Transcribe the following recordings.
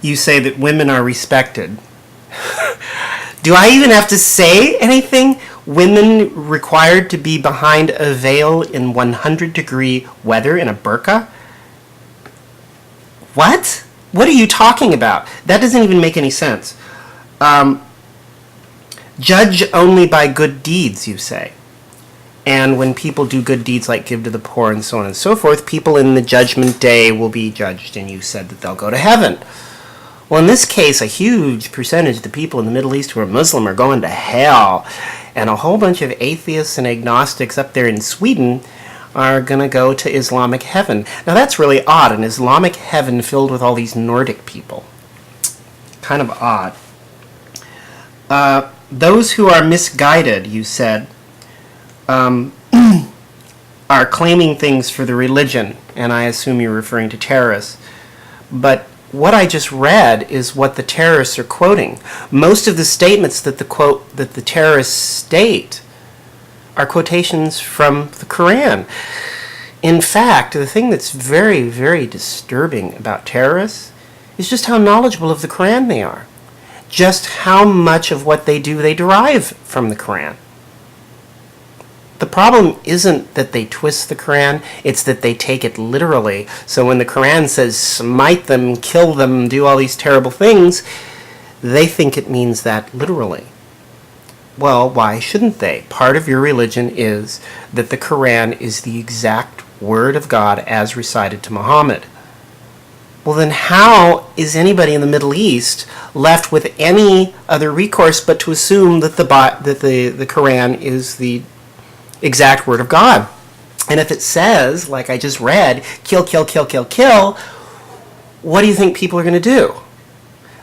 You say that women are respected. Do I even have to say anything? Women required to be behind a veil in 100-degree weather in a burqa? What? What are you talking about? That doesn't even make any sense. Judge only by good deeds, you say. And when people do good deeds like give to the poor and so on and so forth, people in the judgment day will be judged, and you said that they'll go to heaven. Well, in this case, a huge percentage of the people in the Middle East who are Muslim are going to hell, and a whole bunch of atheists and agnostics up there in Sweden are going to go to Islamic heaven. Now, that's really odd, an Islamic heaven filled with all these Nordic people. Kind of odd. Those who are misguided, you said, are claiming things for the religion, and I assume you're referring to terrorists. But what I just read is what the terrorists are quoting. Most of the statements that the terrorists state are quotations from the Quran. In fact, the thing that's very, very disturbing about terrorists is just how knowledgeable of the Quran they are. Just how much of what they do they derive from the Quran. The problem isn't that they twist the Quran, it's that they take it literally. So when the Quran says smite them, kill them, do all these terrible things, they think it means that literally. Well, why shouldn't they? Part of your religion is that the Quran is the exact word of God as recited to Muhammad. Well, then how is anybody in the Middle East left with any other recourse but to assume that the Quran is the exact word of God? And if it says, like I just read, kill, kill, kill, kill, kill, what do you think people are going to do?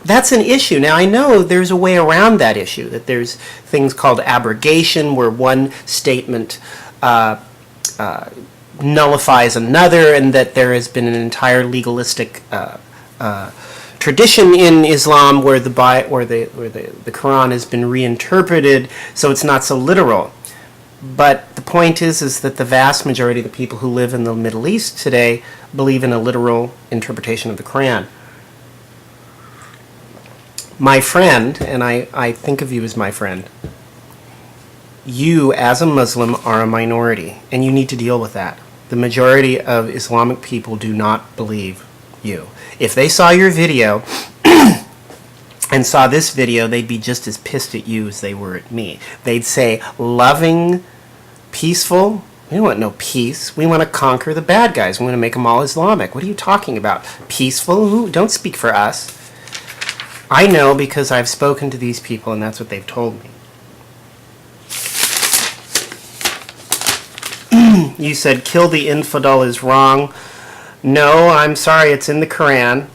That's an issue. Now, I know there's a way around that issue, that there's things called abrogation, where one statement nullifies another, and that there has been an entire legalistic tradition in Islam where the Quran has been reinterpreted so it's not so literal. But the point is that the vast majority of the people who live in the Middle East today believe in a literal interpretation of the Quran. My friend, and I think of you as my friend, you as a Muslim are a minority, and you need to deal with that. The majority of Islamic people do not believe you. If they saw your video and saw this video, they'd be just as pissed at you as they were at me. They'd say, loving, peaceful, we don't want no peace. We want to conquer the bad guys. We want to make them all Islamic. What are you talking about? Peaceful? Who? Don't speak for us. I know because I've spoken to these people, and that's what they've told me. You said kill the infidel is wrong. No, I'm sorry, it's in the Quran.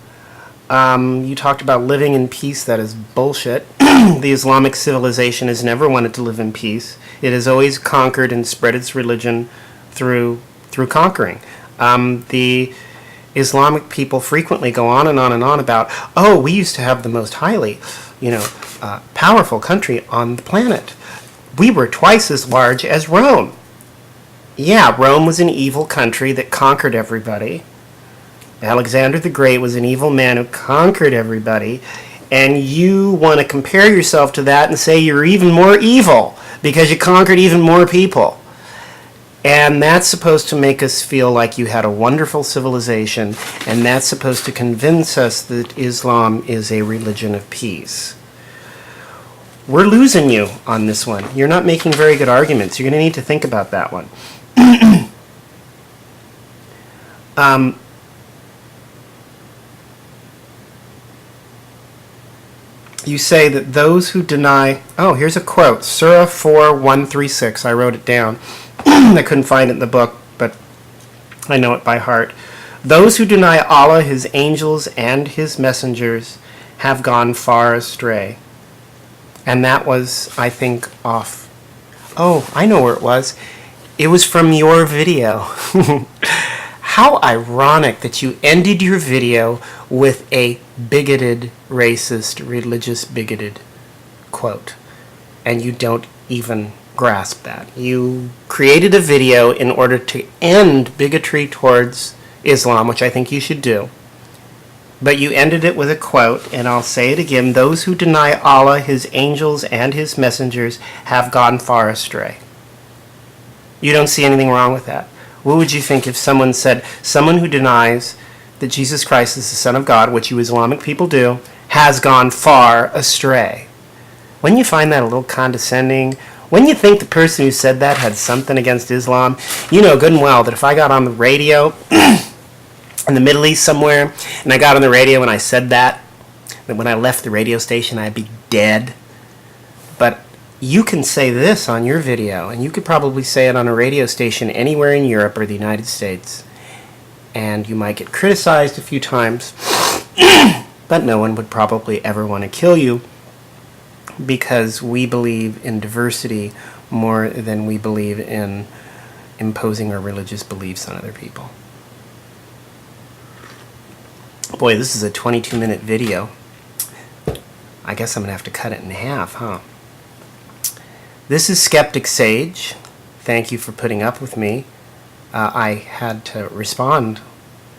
You talked about living in peace. That is bullshit. The Islamic civilization has never wanted to live in peace. It has always conquered and spread its religion through conquering. The Islamic people frequently go on and on and on about, oh, we used to have the most highly, powerful country on the planet. We were twice as large as Rome. Yeah, Rome was an evil country that conquered everybody. Alexander the Great was an evil man who conquered everybody. And you want to compare yourself to that and say you're even more evil because you conquered even more people. And that's supposed to make us feel like you had a wonderful civilization, and that's supposed to convince us that Islam is a religion of peace. We're losing you on this one. You're not making very good arguments. You're going to need to think about that one. You say that those who deny... Oh, here's a quote. Surah 4:136. I wrote it down. I couldn't find it in the book, but I know it by heart. Those who deny Allah, His angels, and His messengers have gone far astray. And that was, I think, off. Oh, I know where it was. It was from your video. How ironic that you ended your video with a bigoted, racist, religious bigoted quote. And you don't even grasp that. You created a video in order to end bigotry towards Islam, which I think you should do. But you ended it with a quote, and I'll say it again: those who deny Allah, His angels, and His messengers have gone far astray. You don't see anything wrong with that. What would you think if someone said, someone who denies that Jesus Christ is the Son of God, which you Islamic people do, has gone far astray? Wouldn't you find that a little condescending? Wouldn't you think the person who said that had something against Islam? You know good and well that if I got on the radio in the Middle East somewhere, and I got on the radio and I said that when I left the radio station I'd be dead. But you can say this on your video, and you could probably say it on a radio station anywhere in Europe or the United States, and you might get criticized a few times, but no one would probably ever want to kill you, because we believe in diversity more than we believe in imposing our religious beliefs on other people. Boy, this is a 22-minute video. I guess I'm going to have to cut it in half, huh? This is Skeptic Sage. Thank you for putting up with me. I had to respond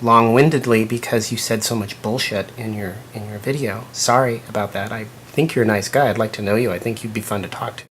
long-windedly because you said so much bullshit in your video. Sorry about that. I think you're a nice guy. I'd like to know you. I think you'd be fun to talk to.